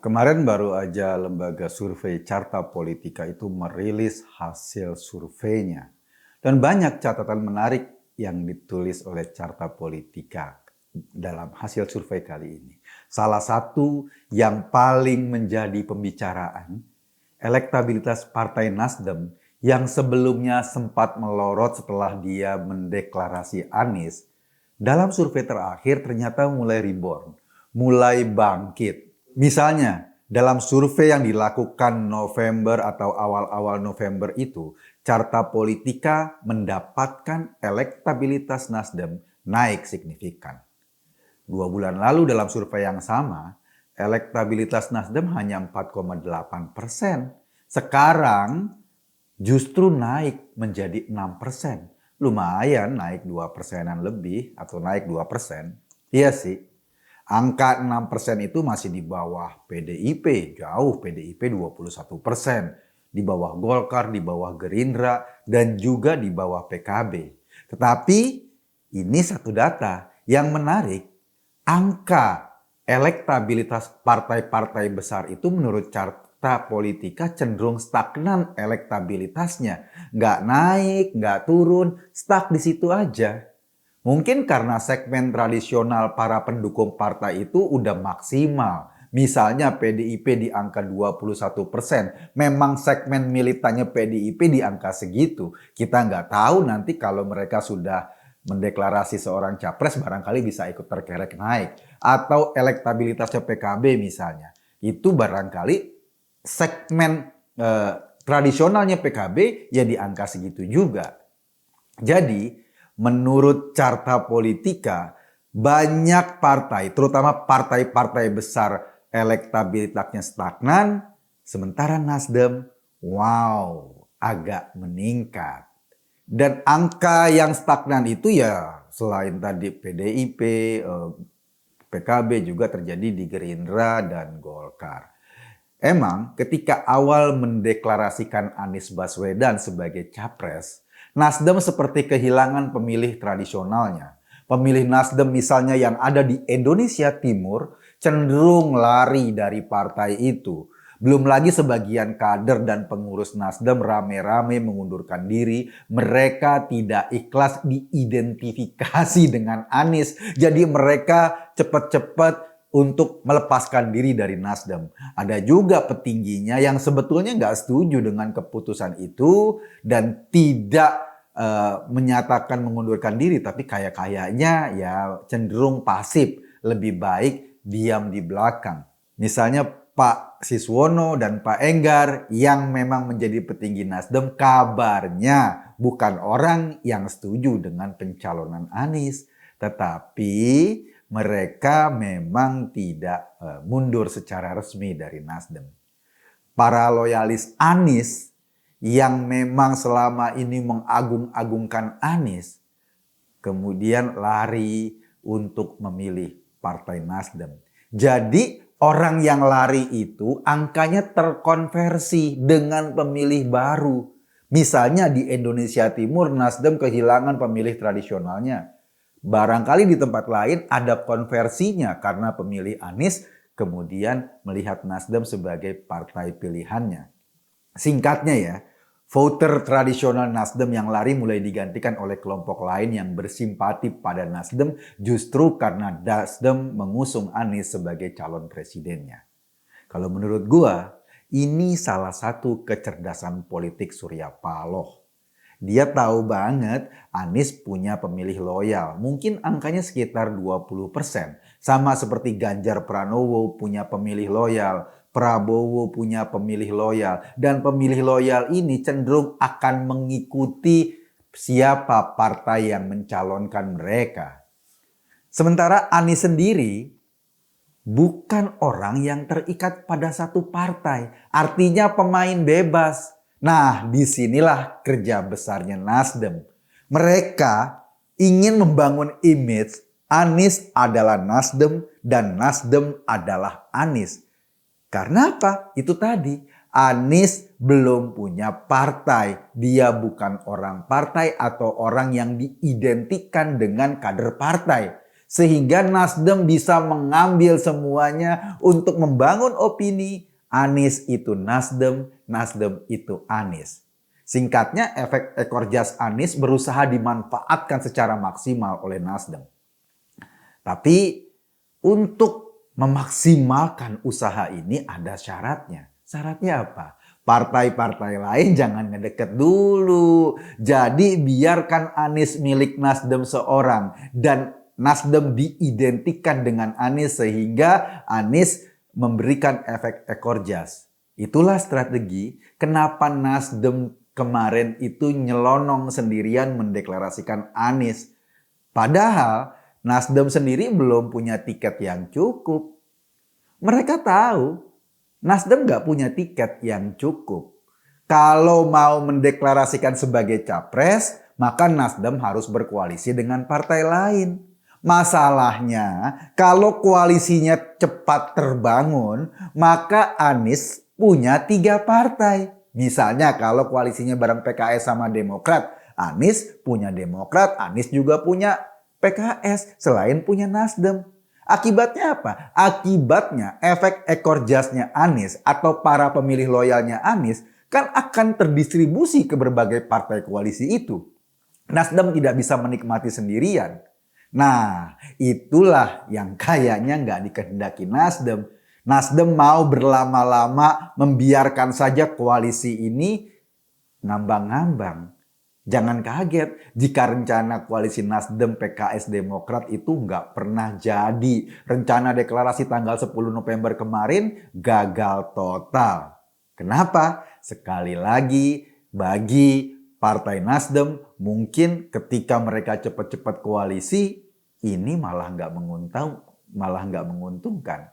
Kemarin baru aja lembaga survei Carta Politika itu merilis hasil surveinya. Dan banyak catatan menarik yang ditulis oleh Carta Politika dalam hasil survei kali ini. Salah satu yang paling menjadi pembicaraan, elektabilitas Partai Nasdem yang sebelumnya sempat melorot setelah dia mendeklarasi Anies, dalam survei terakhir ternyata mulai reborn, mulai bangkit. Misalnya, dalam survei yang dilakukan November atau awal-awal November itu, Carta Politika mendapatkan elektabilitas Nasdem naik signifikan. 2 bulan lalu dalam survei yang sama, elektabilitas Nasdem hanya 4,8%. Sekarang justru naik menjadi 6%. Lumayan naik 2%-an lebih atau naik 2%. Iya sih. Angka 6% itu masih di bawah PDIP, jauh PDIP 21%. Di bawah Golkar, di bawah Gerindra, dan juga di bawah PKB. Tetapi ini satu data yang menarik, angka elektabilitas partai-partai besar itu menurut Carta Politika cenderung stagnan elektabilitasnya. Nggak naik, nggak turun, stuck di situ aja. Mungkin karena segmen tradisional para pendukung partai itu udah maksimal. Misalnya PDIP di angka 21%. Memang segmen militannya PDIP di angka segitu. Kita nggak tahu nanti kalau mereka sudah mendeklarasi seorang capres barangkali bisa ikut terkerek naik. Atau elektabilitasnya PKB misalnya. Itu barangkali segmen tradisionalnya PKB ya di angka segitu juga. Jadi menurut Carta Politika, banyak partai, terutama partai-partai besar elektabilitasnya stagnan, sementara Nasdem, wow, agak meningkat. Dan angka yang stagnan itu ya selain tadi PDIP, PKB juga terjadi di Gerindra dan Golkar. Emang ketika awal mendeklarasikan Anies Baswedan sebagai capres, Nasdem seperti kehilangan pemilih tradisionalnya. Pemilih Nasdem misalnya yang ada di Indonesia Timur cenderung lari dari partai itu. Belum lagi sebagian kader dan pengurus Nasdem rame-rame mengundurkan diri. Mereka tidak ikhlas diidentifikasi dengan Anies. Jadi mereka cepat-cepat untuk melepaskan diri dari Nasdem. Ada juga petingginya yang sebetulnya nggak setuju dengan keputusan itu dan tidak menyatakan mengundurkan diri, tapi kayaknya ya cenderung pasif, lebih baik diam di belakang. Misalnya Pak Siswono dan Pak Enggar yang memang menjadi petinggi Nasdem kabarnya bukan orang yang setuju dengan pencalonan Anies, tetapi mereka memang tidak mundur secara resmi dari Nasdem. Para loyalis Anies yang memang selama ini mengagung-agungkan Anies, kemudian lari untuk memilih Partai Nasdem. Jadi orang yang lari itu angkanya terkonversi dengan pemilih baru. Misalnya di Indonesia Timur Nasdem kehilangan pemilih tradisionalnya. Barangkali di tempat lain ada konversinya karena pemilih Anies kemudian melihat Nasdem sebagai partai pilihannya. Singkatnya ya, voter tradisional Nasdem yang lari mulai digantikan oleh kelompok lain yang bersimpati pada Nasdem justru karena Nasdem mengusung Anies sebagai calon presidennya. Kalau menurut gua, ini salah satu kecerdasan politik Surya Paloh. Dia tahu banget Anies punya pemilih loyal, mungkin angkanya sekitar 20%. Sama seperti Ganjar Pranowo punya pemilih loyal, Prabowo punya pemilih loyal. Dan pemilih loyal ini cenderung akan mengikuti siapa partai yang mencalonkan mereka. Sementara Anies sendiri bukan orang yang terikat pada satu partai. Artinya pemain bebas. Nah, disinilah kerja besarnya Nasdem. Mereka ingin membangun image Anies adalah Nasdem dan Nasdem adalah Anies. Karena apa? Itu tadi, Anies belum punya partai. Dia bukan orang partai atau orang yang diidentikan dengan kader partai. Sehingga Nasdem bisa mengambil semuanya untuk membangun opini Anies itu Nasdem, Nasdem itu Anies. Singkatnya, efek ekor jas Anies berusaha dimanfaatkan secara maksimal oleh Nasdem. Tapi untuk memaksimalkan usaha ini ada syaratnya. Syaratnya apa? Partai-partai lain jangan ngedeket dulu. Jadi biarkan Anies milik Nasdem seorang dan Nasdem diidentikan dengan Anies sehingga Anies memberikan efek ekor jas. Itulah strategi kenapa Nasdem kemarin itu nyelonong sendirian mendeklarasikan Anies. Padahal Nasdem sendiri belum punya tiket yang cukup. Mereka tahu Nasdem nggak punya tiket yang cukup. Kalau mau mendeklarasikan sebagai capres, maka Nasdem harus berkoalisi dengan partai lain. Masalahnya, kalau koalisinya cepat terbangun, maka Anies punya 3 partai. Misalnya kalau koalisinya bareng PKS sama Demokrat, Anies punya Demokrat, Anies juga punya PKS, selain punya Nasdem. Akibatnya apa? Akibatnya efek ekor jasnya Anies atau para pemilih loyalnya Anies kan akan terdistribusi ke berbagai partai koalisi itu. Nasdem tidak bisa menikmati sendirian. Nah, itulah yang kayaknya nggak dikehendaki Nasdem. Nasdem mau berlama-lama membiarkan saja koalisi ini ngambang-ngambang. Jangan kaget jika rencana koalisi Nasdem, PKS, Demokrat itu nggak pernah jadi. Rencana deklarasi tanggal 10 November kemarin gagal total. Kenapa? Sekali lagi bagi Partai Nasdem mungkin ketika mereka cepat-cepat koalisi ini malah nggak menguntungkan.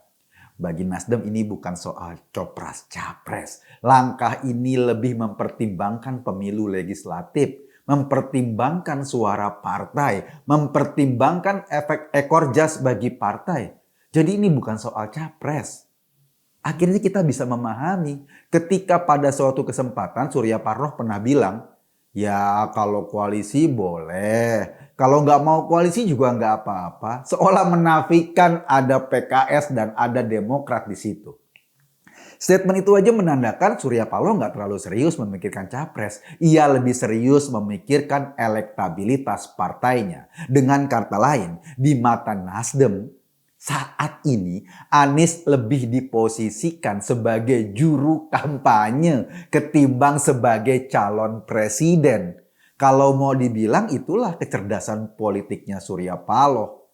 Bagi Nasdem ini bukan soal copras-capres. Langkah ini lebih mempertimbangkan pemilu legislatif, mempertimbangkan suara partai, mempertimbangkan efek ekor jas bagi partai. Jadi ini bukan soal capres. Akhirnya kita bisa memahami ketika pada suatu kesempatan Surya Paloh pernah bilang, ya kalau koalisi boleh. Kalau nggak mau koalisi juga nggak apa-apa. Seolah menafikan ada PKS dan ada Demokrat di situ. Statement itu aja menandakan Surya Paloh nggak terlalu serius memikirkan capres. Ia lebih serius memikirkan elektabilitas partainya. Dengan kata lain, di mata Nasdem, saat ini Anies lebih diposisikan sebagai juru kampanye ketimbang sebagai calon presiden. Kalau mau dibilang itulah kecerdasan politiknya Surya Paloh.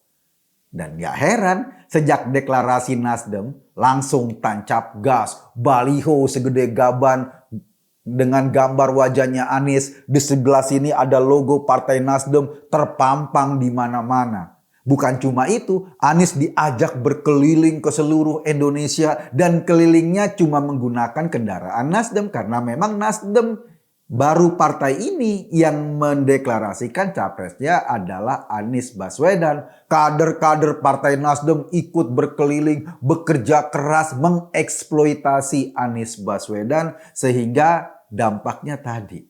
Dan gak heran sejak deklarasi Nasdem langsung tancap gas, baliho segede gaban dengan gambar wajahnya Anies. Di sebelah sini ada logo Partai Nasdem terpampang di mana-mana. Bukan cuma itu, Anies diajak berkeliling ke seluruh Indonesia dan kelilingnya cuma menggunakan kendaraan Nasdem karena memang Nasdem baru partai ini yang mendeklarasikan capresnya adalah Anies Baswedan. Kader-kader Partai Nasdem ikut berkeliling, bekerja keras mengeksploitasi Anies Baswedan sehingga dampaknya tadi.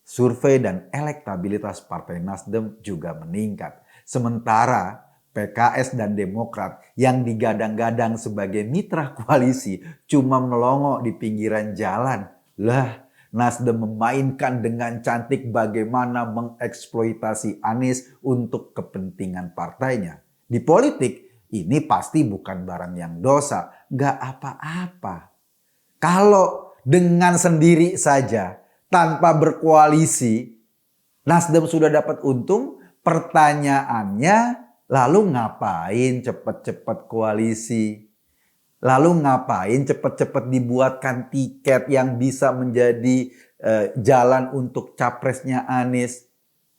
Survei dan elektabilitas Partai Nasdem juga meningkat. Sementara PKS dan Demokrat yang digadang-gadang sebagai mitra koalisi cuma melongo di pinggiran jalan. Lah, Nasdem memainkan dengan cantik bagaimana mengeksploitasi Anies untuk kepentingan partainya. Di politik, ini pasti bukan barang yang dosa, nggak apa-apa. Kalau dengan sendiri saja, tanpa berkoalisi, Nasdem sudah dapat untung, pertanyaannya lalu ngapain cepat-cepat koalisi? Lalu ngapain cepat-cepat dibuatkan tiket yang bisa menjadi jalan untuk capresnya Anies?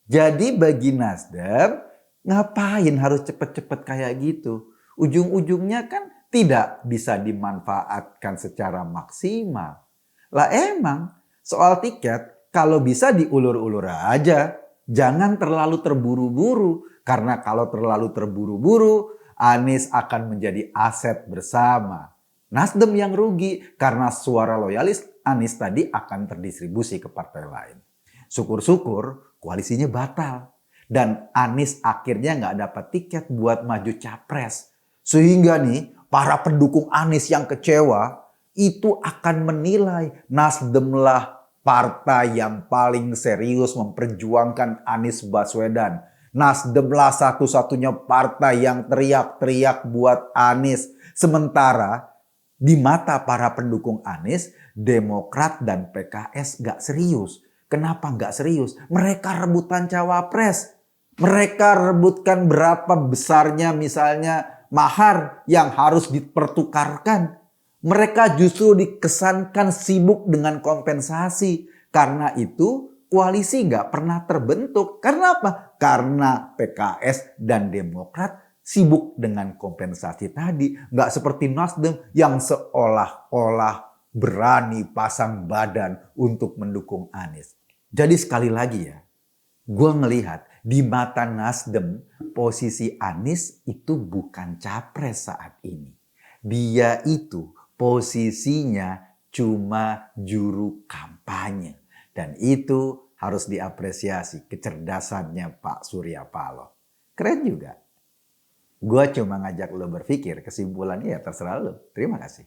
Jadi bagi Nasdem, ngapain harus cepat-cepat kayak gitu? Ujung-ujungnya kan tidak bisa dimanfaatkan secara maksimal. Lah emang soal tiket kalau bisa diulur-ulur aja. Jangan terlalu terburu-buru. Karena kalau terlalu terburu-buru, Anies akan menjadi aset bersama. Nasdem yang rugi karena suara loyalis Anies tadi akan terdistribusi ke partai lain. Syukur-syukur koalisinya batal. Dan Anies akhirnya nggak dapat tiket buat maju capres. Sehingga nih para pendukung Anies yang kecewa itu akan menilai Nasdem lah partai yang paling serius memperjuangkan Anies Baswedan. Nasdem lah satu-satunya partai yang teriak-teriak buat Anies. Sementara di mata para pendukung Anies, Demokrat dan PKS gak serius. Kenapa gak serius? Mereka rebutan cawapres. Mereka rebutkan berapa besarnya misalnya mahar yang harus dipertukarkan. Mereka justru dikesankan sibuk dengan kompensasi. Karena itu koalisi gak pernah terbentuk. Karena apa? Karena PKS dan Demokrat sibuk dengan kompensasi tadi. Nggak seperti Nasdem yang seolah-olah berani pasang badan untuk mendukung Anies. Jadi sekali lagi ya, gue ngelihat di mata Nasdem posisi Anies itu bukan capres saat ini. Dia itu posisinya cuma juru kampanye. Dan itu harus diapresiasi kecerdasannya Pak Surya Paloh. Keren juga. Gue cuma ngajak lo berpikir, kesimpulannya ya terserah lo. Terima kasih.